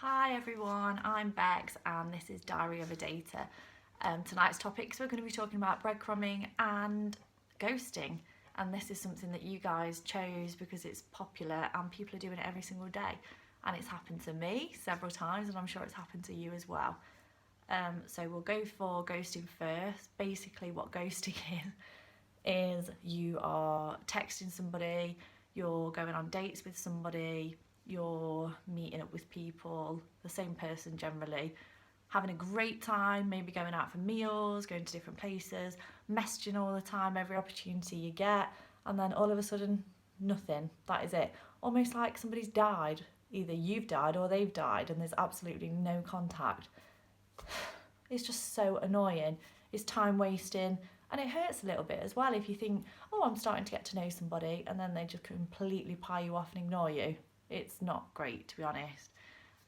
Hi everyone, I'm Bex and this is Diary of a Dater. Tonight's topics we're going to be talking about breadcrumbing and ghosting, and this is something that you guys chose because it's popular and people are doing it every single day, and it's happened to me several times and I'm sure it's happened to you as well. So we'll go for ghosting first. Basically what ghosting is you are texting somebody, you're going on dates with somebody, you're meeting up with people, the same person generally, having a great time, maybe going out for meals, going to different places, messaging all the time, every opportunity you get, and then all of a sudden, nothing. That is it. Almost like somebody's died. Either you've died or they've died, and there's absolutely no contact. It's just so annoying. It's time wasting, and it hurts a little bit as well if you think, oh, I'm starting to get to know somebody, and then they just completely pie you off and ignore you. It's not great, to be honest.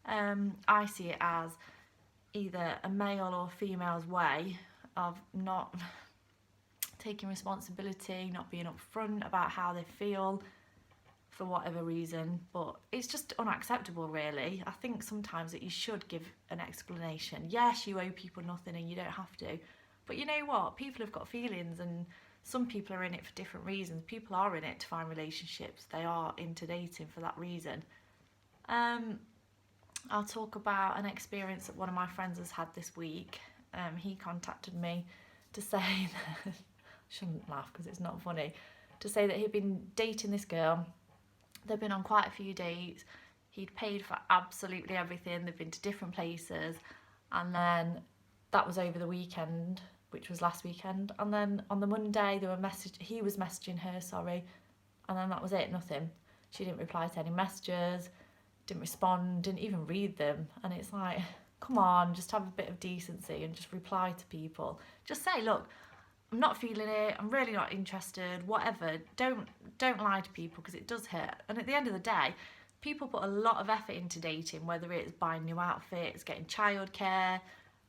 I see it as either a male or female's way of not taking responsibility, not being upfront about how they feel for whatever reason, but it's just unacceptable really. I think sometimes that you should give an explanation. Yes, you owe people nothing and you don't have to, but you know what? People have got feelings, and some people are in it for different reasons. People are in it to find relationships. They are into dating for that reason. I'll talk about an experience that one of my friends has had this week. He contacted me to say that, I shouldn't laugh because it's not funny, to say that he'd been dating this girl. They've been on quite a few dates. He'd paid for absolutely everything. They've been to different places. And then that was over the weekend, which was last weekend. And then on the Monday, he was messaging her, and then that was it, nothing. She didn't reply to any messages, didn't respond, didn't even read them. And it's like, come on, just have a bit of decency and just reply to people. Just say, look, I'm not feeling it, I'm really not interested, whatever. Don't lie to people because it does hurt. And at the end of the day, people put a lot of effort into dating, whether it's buying new outfits, getting childcare,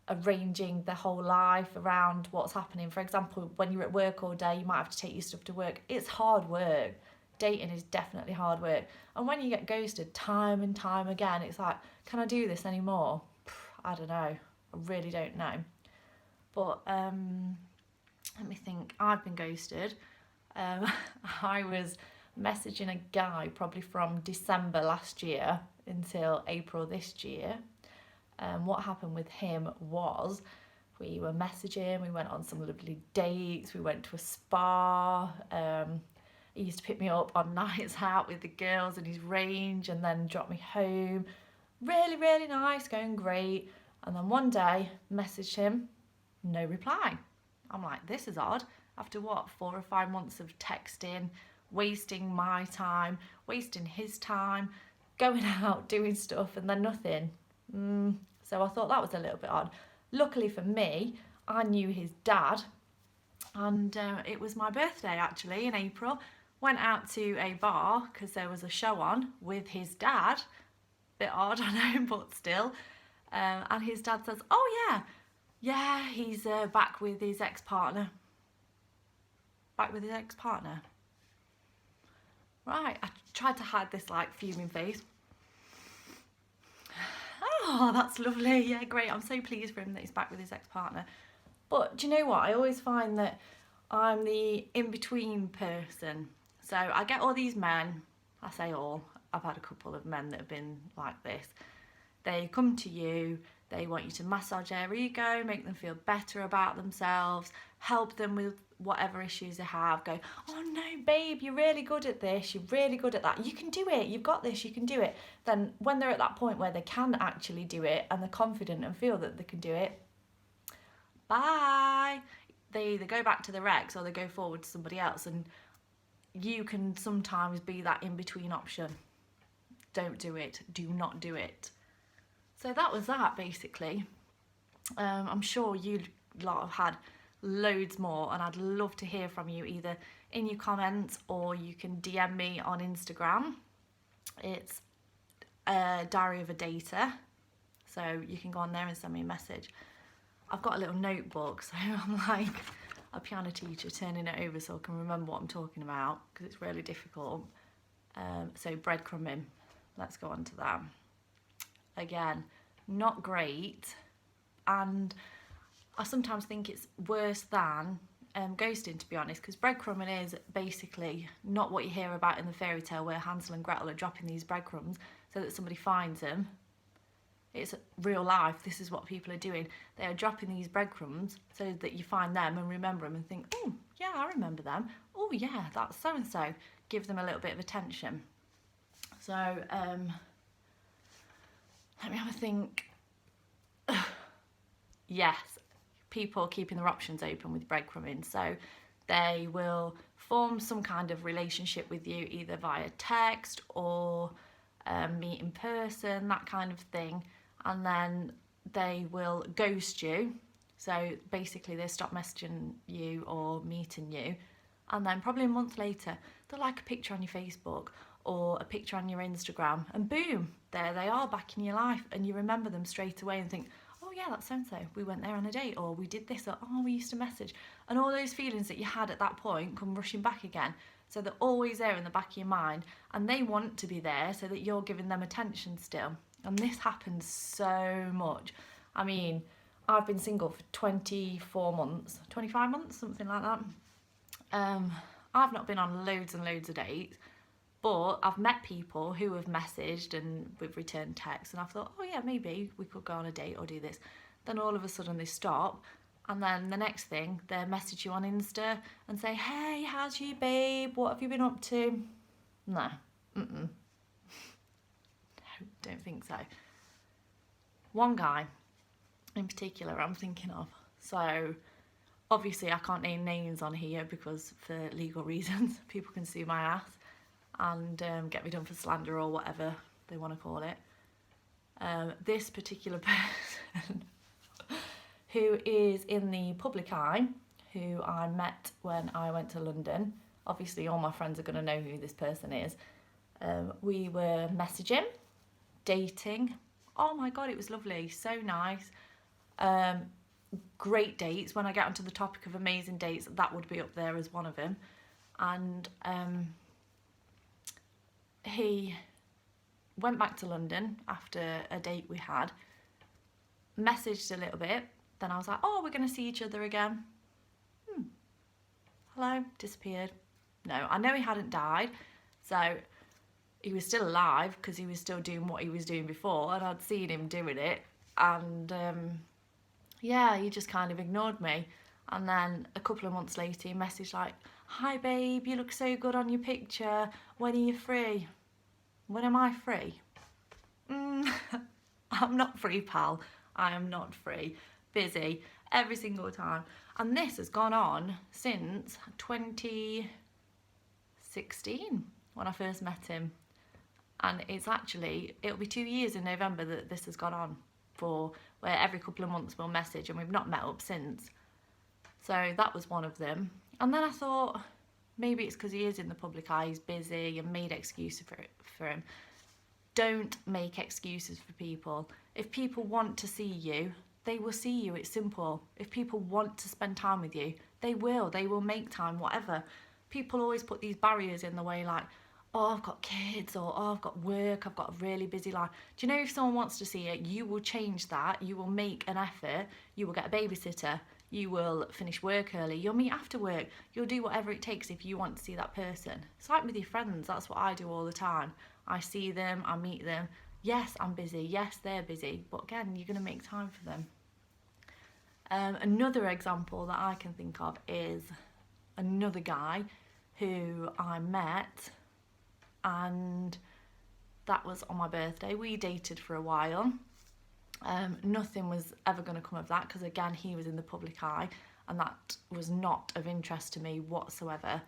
arranging their whole life around what's happening. For example, when you're at work all day, you might have to take your stuff to work. It's hard work. Dating is definitely hard work. And when you get ghosted time and time again, it's like, can I do this anymore? I don't know. I really don't know. But let me think. I've been ghosted. I was messaging a guy probably from December last year until April this year. What happened with him was we were messaging, we went on some lovely dates, we went to a spa. He used to pick me up on nights out with the girls in his range and then drop me home. Really, really nice, going great. And then one day, messaged him, no reply. I'm like, this is odd. After what, 4 or 5 months of texting, wasting my time, wasting his time, going out, doing stuff, and then nothing. So I thought that was a little bit odd. Luckily for me, I knew his dad, and it was my birthday actually in April. Went out to a bar because there was a show on with his dad. Bit odd, I know, but still. And his dad says, oh yeah, he's back with his ex-partner. Back with his ex-partner. Right, I tried to hide this like fuming face. Oh, that's lovely. Yeah, great. I'm so pleased for him that he's back with his ex-partner. But do you know what? I always find that I'm the in-between person. So I get all these men, I say all, I've had a couple of men that have been like this. They come to you, they want you to massage their ego, make them feel better about themselves, help them with whatever issues they have, go, oh no babe, you're really good at this, you're really good at that, you can do it, you've got this, you can do it. Then when they're at that point where they can actually do it and they're confident and feel that they can do it, bye. They either go back to their ex or they go forward to somebody else, and you can sometimes be that in-between option. Don't do it, do not do it. So that was that basically. I'm sure you lot have had loads more, and I'd love to hear from you either in your comments or you can DM me on Instagram. It's Diary of a Dater, so you can go on there and send me a message. I've got a little notebook, so I'm like a piano teacher turning it over so I can remember what I'm talking about because it's really difficult. So breadcrumbing, let's go on to that. again, not great. And I sometimes think it's worse than ghosting, to be honest, because breadcrumbing is basically not what you hear about in the fairy tale where Hansel and Gretel are dropping these breadcrumbs so that somebody finds them. It's real life. This is what people are doing. They are dropping these breadcrumbs so that you find them and remember them and think, oh yeah, I remember them. Oh yeah, that's so and so. Give them a little bit of attention. So let me have a think. Yes, people keeping their options open with breadcrumbing. So they will form some kind of relationship with you either via text or meet in person, that kind of thing. And then they will ghost you. So basically they stop messaging you or meeting you. And then probably a month later, they'll like a picture on your Facebook or a picture on your Instagram. And boom, there they are back in your life. And you remember them straight away and think, oh yeah, that's so-and-so. We went there on a date, or we did this, or oh, we used to message. And all those feelings that you had at that point come rushing back again. So they're always there in the back of your mind, and they want to be there so that you're giving them attention still. And this happens so much. I mean, I've been single for 24 months, 25 months, something like that. I've not been on loads and loads of dates, but I've met people who have messaged and we've returned texts, and I've thought, oh yeah, maybe we could go on a date or do this. Then all of a sudden they stop, and then the next thing they message you on Insta and say, hey, how's you, babe? What have you been up to? No, no, don't think so. One guy in particular I'm thinking of. So obviously I can't name names on here because for legal reasons people can sue my ass and get me done for slander or whatever they want to call it. This particular person who is in the public eye, who I met when I went to London. Obviously all my friends are going to know who this person is. We were messaging, dating. Oh my god, it was lovely, so nice. Great dates. When I get onto the topic of amazing dates, that would be up there as one of them. And he went back to London after a date we had, messaged a little bit, then I was like, oh, we're going to see each other again. Hello, disappeared. No, I know he hadn't died, so he was still alive because he was still doing what he was doing before, and I'd seen him doing it, and yeah, he just kind of ignored me. And then a couple of months later he messaged like, hi babe, you look so good on your picture, when are you free? When am I free? I'm not free, pal. I am not free. Busy every single time. And this has gone on since 2016 when I first met him. And it'll be 2 years in November that this has gone on, for where every couple of months we'll message, and we've not met up since. So that was one of them. And then I thought, maybe it's because he is in the public eye, he's busy, and made excuses for him. Don't make excuses for people. If people want to see you, they will see you. It's simple. If people want to spend time with you, they will. They will make time, whatever. People always put these barriers in the way, like, oh, I've got kids, or oh, I've got work, I've got a really busy life. Do you know, if someone wants to see it, you will change that. You will make an effort. You will get a babysitter. You will finish work early. You'll meet after work. You'll do whatever it takes if you want to see that person. It's like with your friends. That's what I do all the time. I see them, I meet them. Yes, I'm busy. Yes, they're busy. But again, you're going to make time for them. Another example that I can think of is another guy who I met, and that was on my birthday. We dated for a while. Nothing was ever going to come of that because, again, he was in the public eye, and that was not of interest to me whatsoever,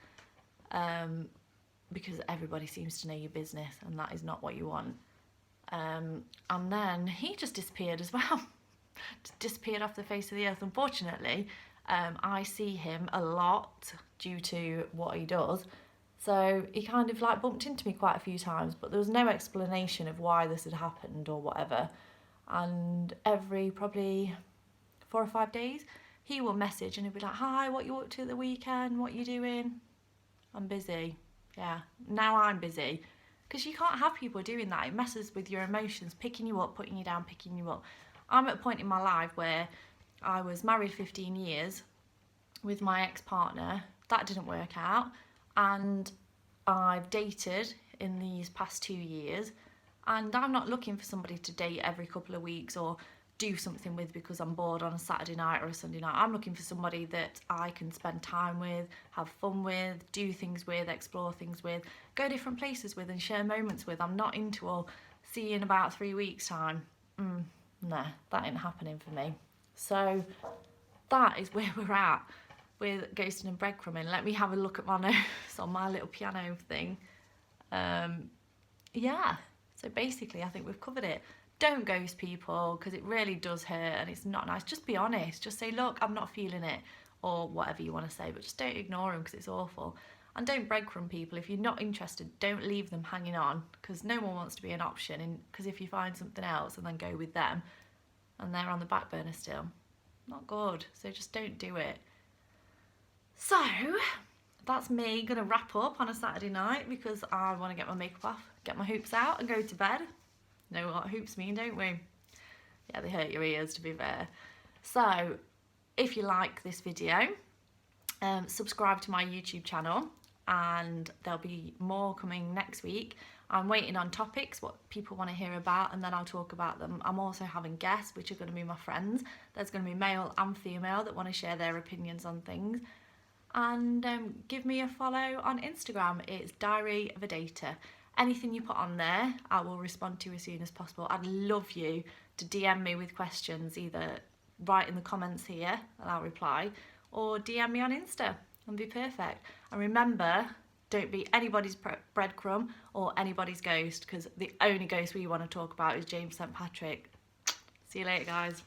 because everybody seems to know your business, and that is not what you want. And then he just disappeared as well. Just disappeared off the face of the earth. Unfortunately, I see him a lot due to what he does. So he kind of like bumped into me quite a few times, but there was no explanation of why this had happened or whatever. And every probably 4 or 5 days, he will message and he'll be like, hi, what you up to at the weekend? What you doing? I'm busy. Yeah, now I'm busy. because you can't have people doing that. It messes with your emotions, picking you up, putting you down, picking you up. I'm at a point in my life where I was married 15 years with my ex-partner. That didn't work out, and I've dated in these past 2 years, and I'm not looking for somebody to date every couple of weeks or do something with because I'm bored on a Saturday night or a Sunday night. I'm looking for somebody that I can spend time with, have fun with, do things with, explore things with, go different places with and share moments with. I'm not into all see you in about 3 weeks time. Nah, that ain't happening for me. So that is where we're at with ghosting and breadcrumbing. Let me have a look at my notes on my little piano thing. Yeah, so basically I think we've covered it. Don't ghost people, because it really does hurt and it's not nice. Just be honest. Just say, look, I'm not feeling it, or whatever you want to say, but just don't ignore them because it's awful. And don't breadcrumb people. If you're not interested, don't leave them hanging on, because no one wants to be an option. Because if you find something else and then go with them and they're on the back burner still, not good. So just don't do it. So that's me gonna wrap up on a Saturday night because I want to get my makeup off, get my hoops out and go to bed. Know what hoops mean, don't we? Yeah, they hurt your ears, to be fair. So if you like this video, subscribe to my YouTube channel, and there'll be more coming next week. I'm waiting on topics, what people want to hear about, and then I'll talk about them. I'm also having guests, which are going to be my friends. There's going to be male and female that want to share their opinions on things. And give me a follow on Instagram. It's Diary of a Dater. Anything you put on there, I will respond to as soon as possible. I'd love you to DM me with questions, either write in the comments here and I'll reply, or DM me on Insta and be perfect. And remember, don't be anybody's breadcrumb or anybody's ghost, because the only ghost we want to talk about is James St. Patrick. See you later, guys.